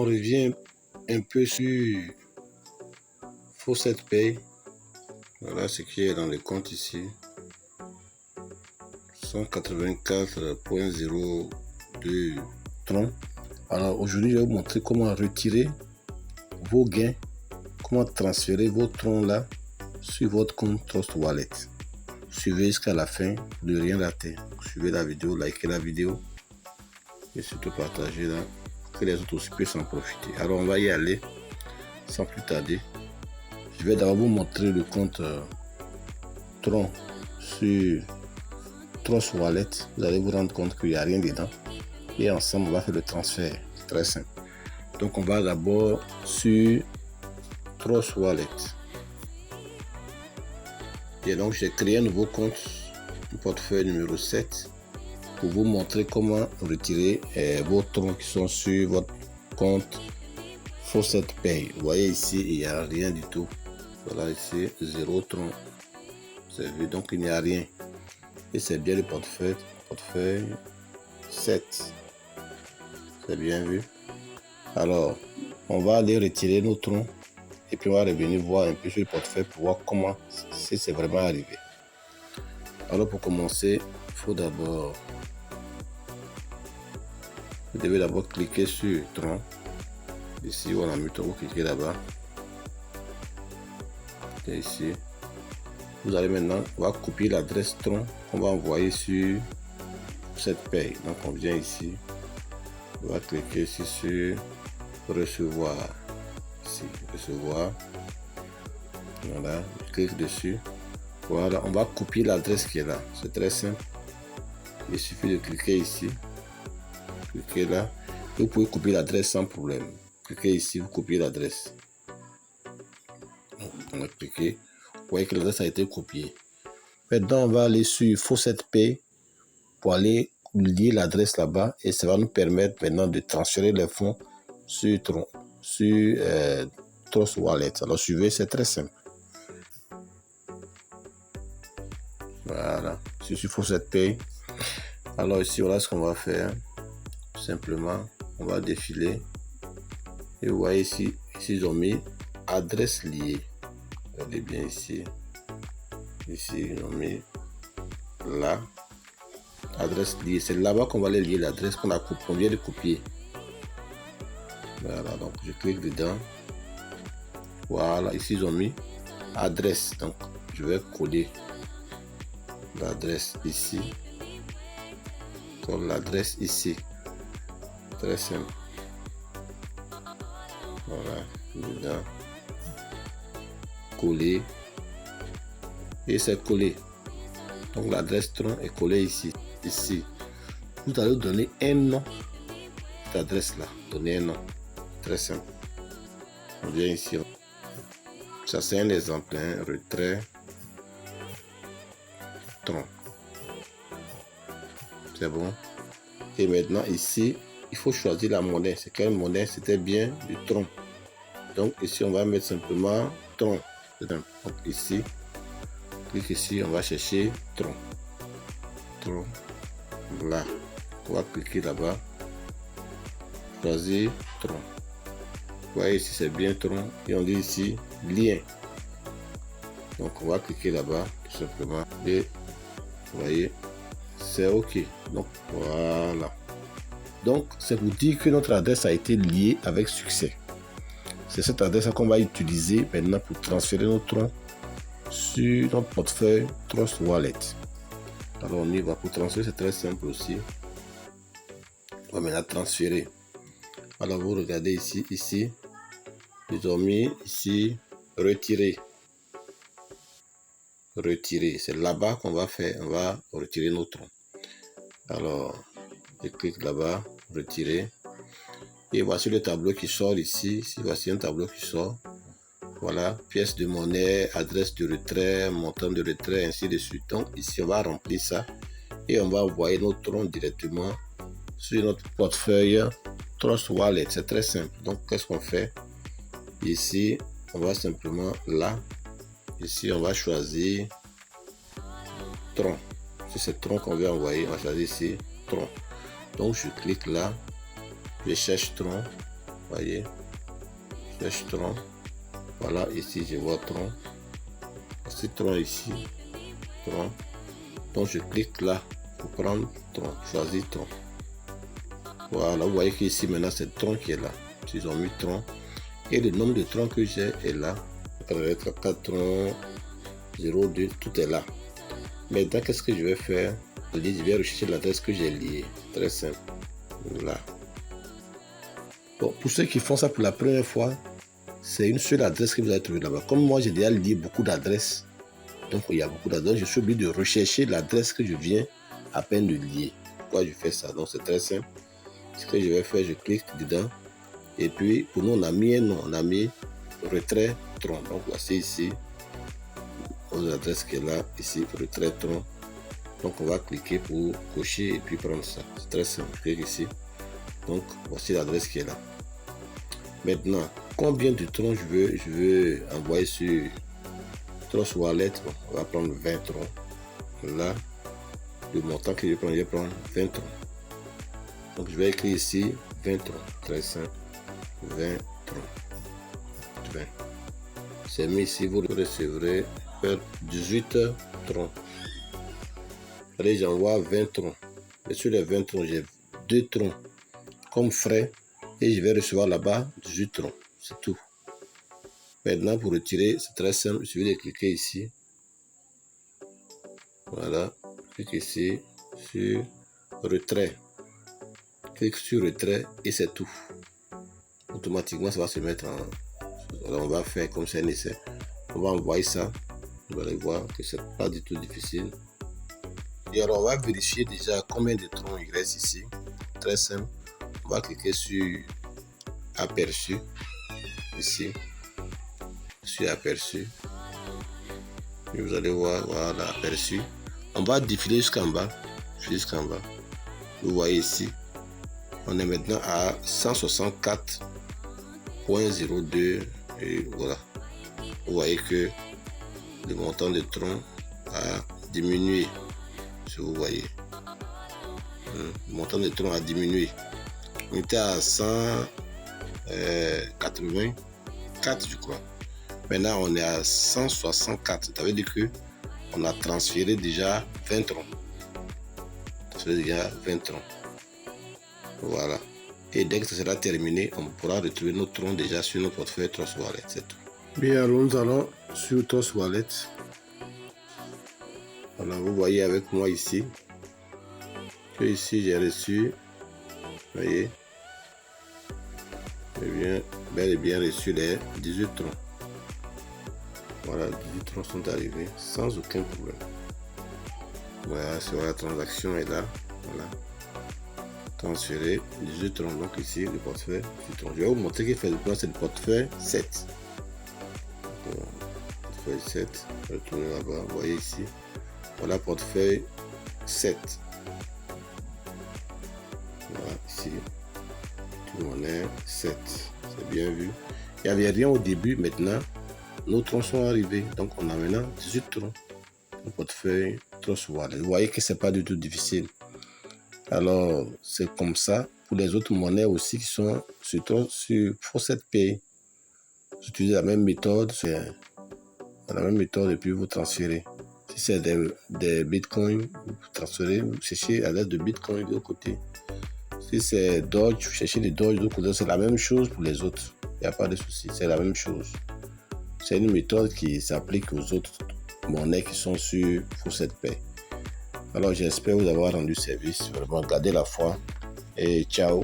On revient un peu sur Faucet Pay. Voilà ce qui est dans le compte ici. 184.02 Tron. Alors aujourd'hui, je vais vous montrer comment retirer vos gains, comment transférer vos Tron là sur votre compte Trust Wallet. Suivez jusqu'à la fin, ne rien rater. Suivez la vidéo, likez la vidéo et surtout partagez là, que les autres aussi puissent en profiter. Alors on va y aller sans plus tarder. Je vais d'abord vous montrer le compte Tron sur Trust Wallet. Vous allez vous rendre compte qu'il n'y a rien dedans. Et ensemble, on va faire le transfert. C'est très simple. Donc, on va d'abord sur Trust Wallet. Et donc, j'ai créé un nouveau compte, un portefeuille numéro 7, pour vous montrer comment retirer vos Tron qui sont sur votre compte Faucet Pay. Vous voyez ici, il n'y a rien du tout. Voilà ici, 0 Tron. Vous avez vu, donc il n'y a rien. Et c'est bien le portefeuille 7. C'est bien vu. Alors, on va aller retirer nos Tron et puis on va revenir voir un peu sur le portefeuille pour voir comment, si c'est vraiment arrivé. Alors pour commencer, il faut d'abord, vous devez d'abord cliquer sur Tron. Ici où on a mis Tron, vous cliquez là-bas. Et ici, vous allez maintenant, on va copier l'adresse Tron qu'on va envoyer sur cette paye. Donc on vient ici, on va cliquer ici sur recevoir. Ici, recevoir. Voilà, je clique dessus. Voilà, on va copier l'adresse qui est là. C'est très simple. Il suffit de cliquer ici. Cliquez là. Vous pouvez copier l'adresse sans problème. Cliquez ici, vous copiez l'adresse. On a cliqué. Vous voyez que l'adresse a été copiée. Maintenant, on va aller sur Faucet Pay pour aller lier l'adresse là-bas et ça va nous permettre maintenant de transférer les fonds sur Trust Wallet. Alors suivez, c'est très simple. Voilà, je suis Faucet Pay. Alors ici, voilà ce qu'on va faire. Tout simplement, on va défiler. Et vous voyez ici, ils ont mis adresse liée. Regardez bien ici. Ici, ils ont mis là. Adresse liée. C'est là-bas qu'on va aller lier l'adresse qu'on vient de copier. Voilà, donc je clique dedans. Voilà, ici ils ont mis adresse. Donc je vais coller l'adresse ici. Comme l'adresse ici. Très simple. Voilà, dedans. Coller. Et c'est collé. Donc l'adresse Tron est collée ici. Ici. Vous allez donner un nom. Cette adresse là. Donner un nom. Très simple. On vient ici. Ça c'est un exemple. Hein, retrait Tron. C'est bon. Et maintenant ici, il faut choisir la monnaie. C'est quelle monnaie? C'était bien du Tron. Donc ici, on va mettre simplement Tron. Donc ici, clique ici, on va chercher Tron. Tron. Là. On va cliquer là-bas. Choisir Tron. Vous voyez ici, c'est bien Tron. Et on dit ici, lien. Donc on va cliquer là-bas, tout simplement. Et vous voyez, c'est OK. Donc voilà. Donc c'est pour dire que notre adresse a été liée avec succès. C'est cette adresse qu'on va utiliser maintenant pour transférer notre Tron sur notre portefeuille Trust Wallet. Alors on y va. Pour transférer, c'est très simple aussi. On va maintenant transférer. Alors vous regardez ici, ils ont mis ici retirer. Retirer, c'est là-bas qu'on va faire, on va retirer notre Tron. Alors je clique là-bas, retirer. Et voici le tableau qui sort ici. Voici un tableau qui sort. Voilà, pièce de monnaie, adresse de retrait, montant de retrait, ainsi de suite. Donc ici, on va remplir ça et on va envoyer notre Tron directement sur notre portefeuille Trust Wallet. C'est très simple. Donc, qu'est-ce qu'on fait? Ici, on va simplement là. Ici, on va choisir Tron. Si c'est Tron qu'on veut envoyer, on va choisir ici Tron. Donc, je clique là. Je cherche Tron. Voyez, je cherche Tron. Voilà, ici je vois Tron. C'est Tron ici. Tron. Donc je clique là pour prendre Tron. Choisir Tron. Voilà, vous voyez qu'ici maintenant c'est Tron qui est là. Ils ont mis Tron. Et le nombre de Tron que j'ai est là. Ça va être 4 Tron 02, tout est là. Maintenant, qu'est-ce que je vais faire? Je vais rechercher l'adresse que j'ai liée. Très simple. Là. Bon, pour ceux qui font ça pour la première fois, c'est une seule adresse que vous allez trouver là-bas. Comme moi, j'ai déjà lié beaucoup d'adresses. Donc, il y a beaucoup d'adresses. Je suis obligé de rechercher l'adresse que je viens à peine de lier. Pourquoi je fais ça? Donc, c'est très simple. Ce que je vais faire, je clique dedans. Et puis, pour nous, on a mis un nom. On a mis retrait Tron. Donc, voici ici. L'adresse qui est là, ici, retrait Tron. Donc on va cliquer pour cocher et puis prendre ça. C'est très simple. Je clique ici. Donc voici l'adresse qui est là. Maintenant, combien de Tron je veux envoyer sur Trust Wallet? Bon, on va prendre 20 Tron. Là, le montant que je vais prendre 20 Tron. Donc je vais écrire ici 20 Tron. Très simple. 20 Tron. 20. C'est mis ici, vous recevrez 18 Tron. Allez, j'envoie 20 Tron. Et sur les 20 Tron, j'ai 2 Tron comme frais et je vais recevoir là-bas 18 Tron. C'est tout. Maintenant, pour retirer, c'est très simple. Il suffit de cliquer ici. Voilà. Clique ici sur retrait. Clique sur retrait et c'est tout. Automatiquement, ça va se mettre en. Alors, on va faire comme c'est nécessaire. On va envoyer ça. Vous allez voir que c'est pas du tout difficile. Et alors, on va vérifier déjà combien de Tron il reste ici. Très simple. On va cliquer sur aperçu. Ici. Sur aperçu. Et vous allez voir, voilà, aperçu. On va défiler jusqu'en bas. Jusqu'en bas. Vous voyez ici. On est maintenant à 164.02. Et voilà. Vous voyez que le montant de Tron a diminué. Si vous voyez, le montant de Tron a diminué. On était à 184, je crois. Maintenant, on est à 164. Ça veut dire que on a transféré déjà 20 Tron. Ça veut dire 20 Tron. Voilà. Et dès que ça sera terminé, on pourra retrouver nos Tron déjà sur nos portefeuilles Trust Wallet. C'est tout. Bien, alors nous allons sur Trust Wallet. Voilà, vous voyez avec moi ici que ici j'ai reçu, vous voyez, bel et bien reçu les 18 Tron. Voilà, 18 Tron sont arrivés sans aucun problème. Voilà, sur la transaction est là, voilà, transférer 18 Tron. Donc ici le portefeuille 18 Tron. Je vais vous montrer qu'il fait le plan, c'est le portefeuille 7. Portefeuille 7, retournez là-bas, vous voyez ici. Voilà, portefeuille 7. Voilà, ici. Tout monnaie 7. C'est bien vu. Il n'y avait rien au début. Maintenant, nos Trons sont arrivés. Donc, on a maintenant 18 Trons. Le portefeuille Trust Wallet. Vous voyez que ce n'est pas du tout difficile. Alors, c'est comme ça. Pour les autres monnaies aussi qui sont sur Faucet Pay. Vous utilisez la même méthode. C'est la même méthode et puis vous transférez. Si c'est des bitcoins, vous transférez, vous cherchez à l'aide de bitcoin de l'autre côté. Si c'est Doge, vous cherchez les Doge de l'autre côté. C'est la même chose pour les autres. Il n'y a pas de souci, c'est la même chose. C'est une méthode qui s'applique aux autres monnaies qui sont sur Faucet Pay. Alors j'espère vous avoir rendu service. Vraiment, gardez la foi et ciao.